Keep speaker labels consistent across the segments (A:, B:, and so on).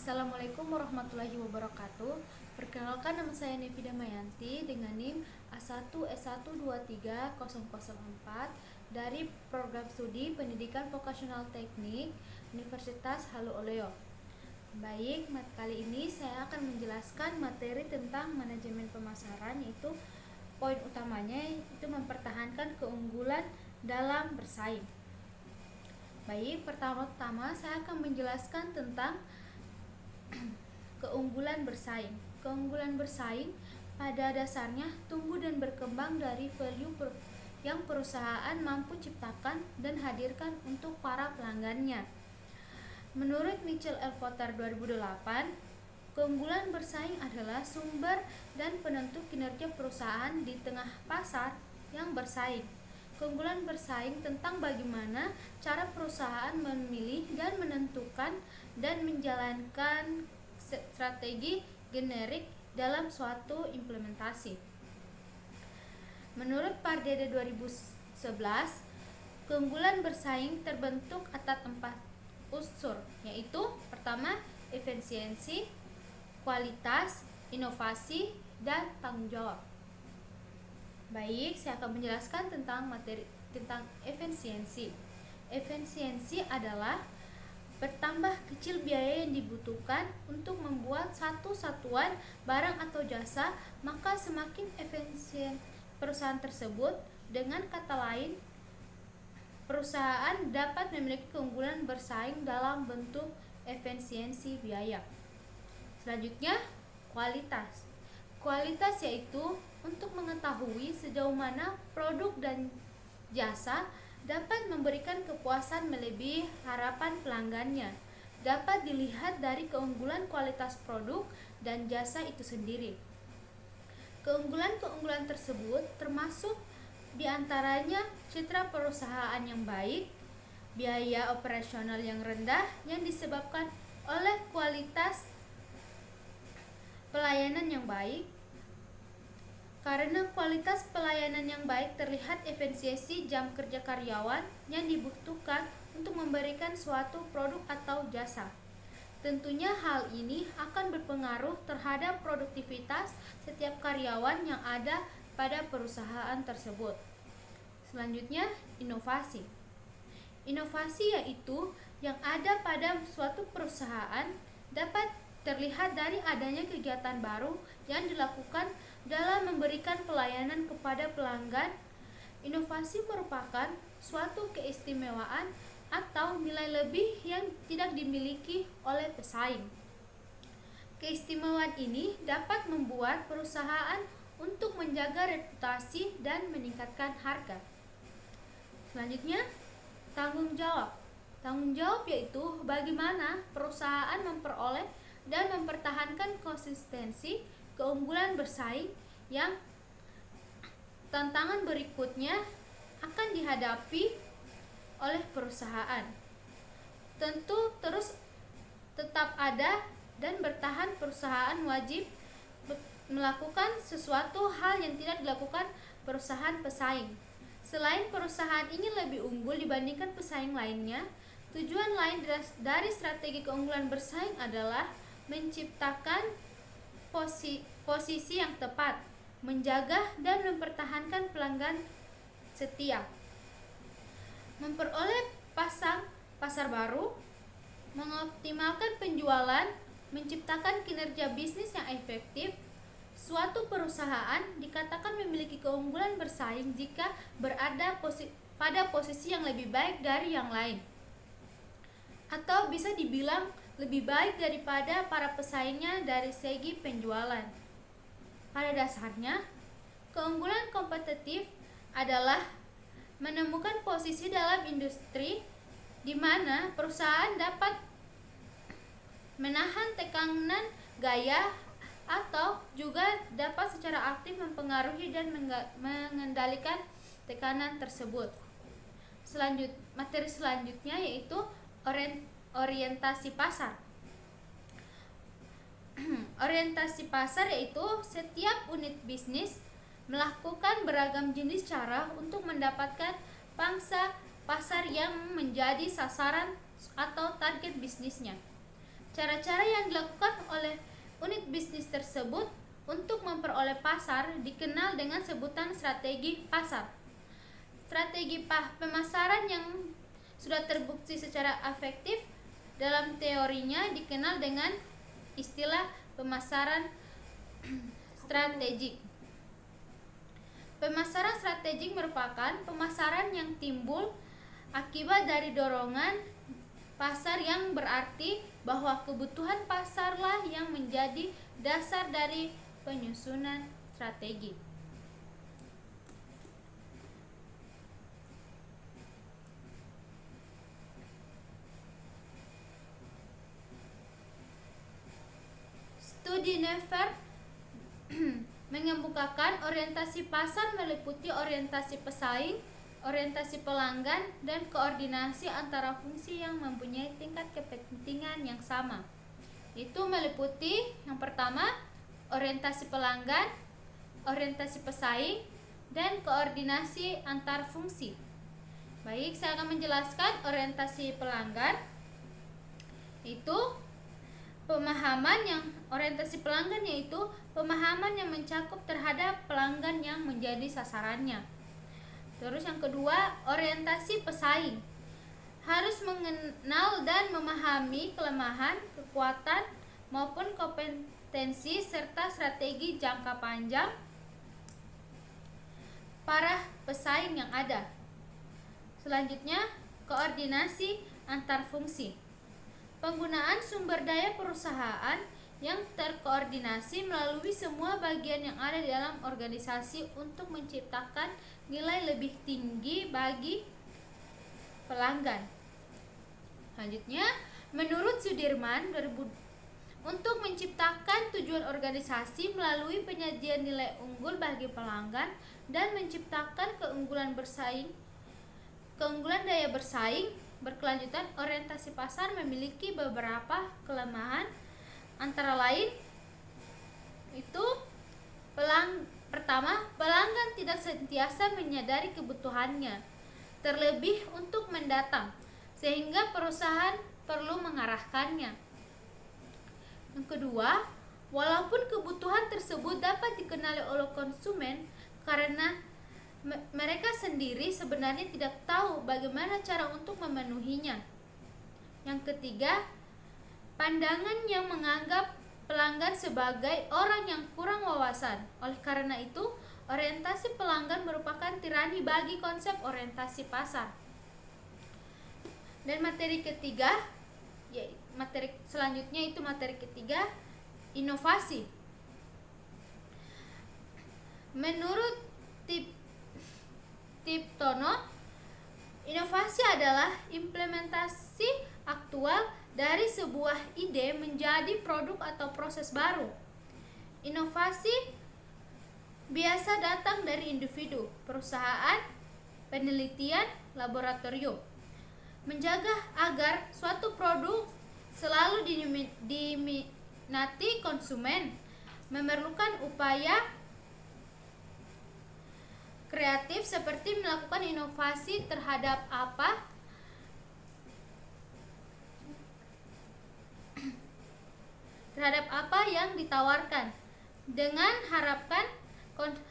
A: Assalamualaikum warahmatullahi wabarakatuh. Perkenalkan, nama saya Nevida Mayanti dengan NIM A1S1230004 dari Program Studi Pendidikan Vokasional Teknik Universitas Halu Oleo. Baik, kali ini saya akan menjelaskan materi tentang manajemen pemasaran, yaitu poin utamanya itu mempertahankan keunggulan dalam bersaing. Baik, pertama-tama saya akan menjelaskan tentang keunggulan bersaing. Keunggulan bersaing pada dasarnya tumbuh dan berkembang dari value yang perusahaan mampu ciptakan dan hadirkan untuk para pelanggannya. Menurut Mitchell L. Potter 2008, keunggulan bersaing adalah sumber dan penentu kinerja perusahaan di tengah pasar yang bersaing. Keunggulan bersaing tentang bagaimana cara perusahaan memilih dan menentukan dan menjalankan strategi generik dalam suatu implementasi. Menurut Pardede 2011, keunggulan bersaing terbentuk atas 4 unsur, yaitu pertama, efisiensi, kualitas, inovasi, dan tanggung jawab. Baik, saya akan menjelaskan tentang efisiensi. Efisiensi adalah bertambah kecil biaya yang dibutuhkan untuk membuat satu satuan barang atau jasa, maka semakin efisien perusahaan tersebut. Dengan kata lain, perusahaan dapat memiliki keunggulan bersaing dalam bentuk efisiensi biaya. Selanjutnya, kualitas. Kualitas yaitu untuk mengetahui sejauh mana produk dan jasa dapat memberikan kepuasan melebihi harapan pelanggannya. Dapat dilihat dari keunggulan kualitas produk dan jasa itu sendiri. Keunggulan-keunggulan tersebut termasuk diantaranya citra perusahaan yang baik, biaya operasional yang rendah yang disebabkan oleh kualitas pelayanan yang baik. Karena kualitas pelayanan yang baik terlihat efisiensi jam kerja karyawan yang dibutuhkan untuk memberikan suatu produk atau jasa. Tentunya hal ini akan berpengaruh terhadap produktivitas setiap karyawan yang ada pada perusahaan tersebut. Selanjutnya, inovasi. Inovasi yaitu yang ada pada suatu perusahaan dapat terlihat dari adanya kegiatan baru yang dilakukan dalam memberikan pelayanan kepada pelanggan. Inovasi merupakan suatu keistimewaan atau nilai lebih yang tidak dimiliki oleh pesaing. Keistimewaan ini dapat membuat perusahaan untuk menjaga reputasi dan meningkatkan harga. Selanjutnya, tanggung jawab. Tanggung jawab yaitu bagaimana perusahaan memperoleh dan mempertahankan konsistensi keunggulan bersaing yang tantangan berikutnya akan dihadapi oleh perusahaan. Tentu terus tetap ada dan bertahan, perusahaan wajib melakukan sesuatu hal yang tidak dilakukan perusahaan pesaing. Selain perusahaan ingin lebih unggul dibandingkan pesaing lainnya, tujuan lain dari strategi keunggulan bersaing adalah menciptakan posisi yang tepat, menjaga dan mempertahankan pelanggan setia, memperoleh pasar baru, mengoptimalkan penjualan, menciptakan kinerja bisnis yang efektif. Suatu perusahaan dikatakan memiliki keunggulan bersaing jika berada pada posisi yang lebih baik dari yang lain, atau bisa dibilang lebih baik daripada para pesaingnya dari segi penjualan. Pada dasarnya, keunggulan kompetitif adalah menemukan posisi dalam industri di mana perusahaan dapat menahan tekanan gaya atau juga dapat secara aktif mempengaruhi dan mengendalikan tekanan tersebut. Materi selanjutnya yaitu orientasi pasar. Orientasi pasar yaitu setiap unit bisnis melakukan beragam jenis cara untuk mendapatkan pangsa pasar yang menjadi sasaran atau target bisnisnya. Cara-cara yang dilakukan oleh unit bisnis tersebut untuk memperoleh pasar dikenal dengan sebutan strategi pasar. Strategi pemasaran yang sudah terbukti secara efektif dalam teorinya dikenal dengan istilah pemasaran strategik. Pemasaran strategik merupakan pemasaran yang timbul akibat dari dorongan pasar yang berarti bahwa kebutuhan pasarlah yang menjadi dasar dari penyusunan strategi. Studi Nefer mengemukakan orientasi pasar meliputi orientasi pesaing, orientasi pelanggan, dan koordinasi antara fungsi yang mempunyai tingkat kepentingan yang sama. Itu meliputi yang pertama, orientasi pelanggan, orientasi pesaing, dan koordinasi antar fungsi. Baik, saya akan menjelaskan orientasi pelanggan. Itu orientasi pelanggan yaitu pemahaman yang mencakup terhadap pelanggan yang menjadi sasarannya. Terus yang kedua, orientasi pesaing. Harus mengenal dan memahami kelemahan, kekuatan maupun kompetensi serta strategi jangka panjang para pesaing yang ada. Selanjutnya, koordinasi antar fungsi. Penggunaan sumber daya perusahaan yang terkoordinasi melalui semua bagian yang ada di dalam organisasi untuk menciptakan nilai lebih tinggi bagi pelanggan. Selanjutnya, menurut Sudirman, untuk menciptakan tujuan organisasi melalui penyajian nilai unggul bagi pelanggan dan menciptakan keunggulan daya bersaing berkelanjutan, orientasi pasar memiliki beberapa kelemahan, antara lain itu pertama, pelanggan tidak sentiasa menyadari kebutuhannya, terlebih untuk mendatang, sehingga perusahaan perlu mengarahkannya. Yang kedua, walaupun kebutuhan tersebut dapat dikenali oleh konsumen karena mereka sendiri sebenarnya tidak tahu bagaimana cara untuk memenuhinya. Yang ketiga, pandangan yang menganggap pelanggan sebagai orang yang kurang wawasan. Oleh karena itu, orientasi pelanggan merupakan tirani bagi konsep orientasi pasar. Dan materi ketiga, materi ketiga, inovasi. Menurut Tiptono, inovasi adalah implementasi aktual dari sebuah ide menjadi produk atau proses baru. Inovasi biasa datang dari individu, perusahaan, penelitian, laboratorium. Menjaga agar suatu produk selalu diminati konsumen memerlukan upaya kreatif seperti melakukan inovasi terhadap apa yang ditawarkan, dengan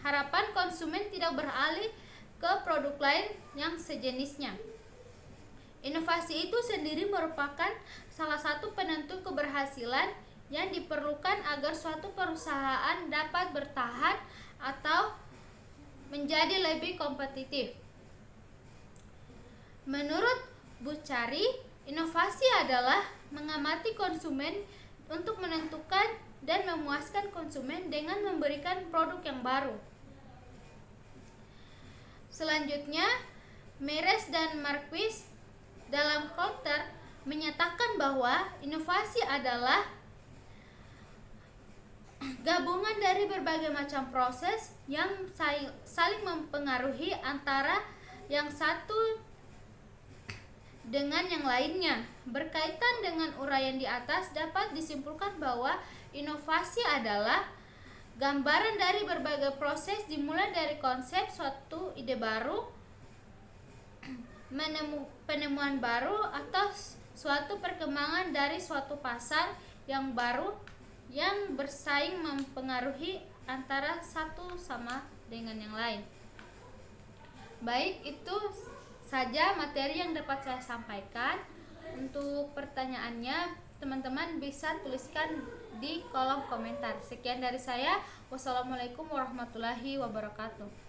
A: harapan konsumen tidak beralih ke produk lain yang sejenisnya. Inovasi itu sendiri merupakan salah satu penentu keberhasilan yang diperlukan agar suatu perusahaan dapat bertahan atau menjadi lebih kompetitif. Menurut Buchari, inovasi adalah mengamati konsumen untuk menentukan dan memuaskan konsumen dengan memberikan produk yang baru. Selanjutnya, Meres dan Marquis dalam Coulter menyatakan bahwa inovasi adalah gabungan dari berbagai macam proses yang saling mempengaruhi antara yang satu dengan yang lainnya. Berkaitan dengan uraian di atas, dapat disimpulkan bahwa inovasi adalah gambaran dari berbagai proses dimulai dari konsep suatu ide baru, penemuan baru, atau Suatu perkembangan dari suatu pasar yang baru yang bersaing mempengaruhi antara satu sama dengan yang lain. Baik, itu saja materi yang dapat saya sampaikan. Untuk pertanyaannya, teman-teman bisa tuliskan di kolom komentar. Sekian dari saya. Wassalamualaikum warahmatullahi wabarakatuh.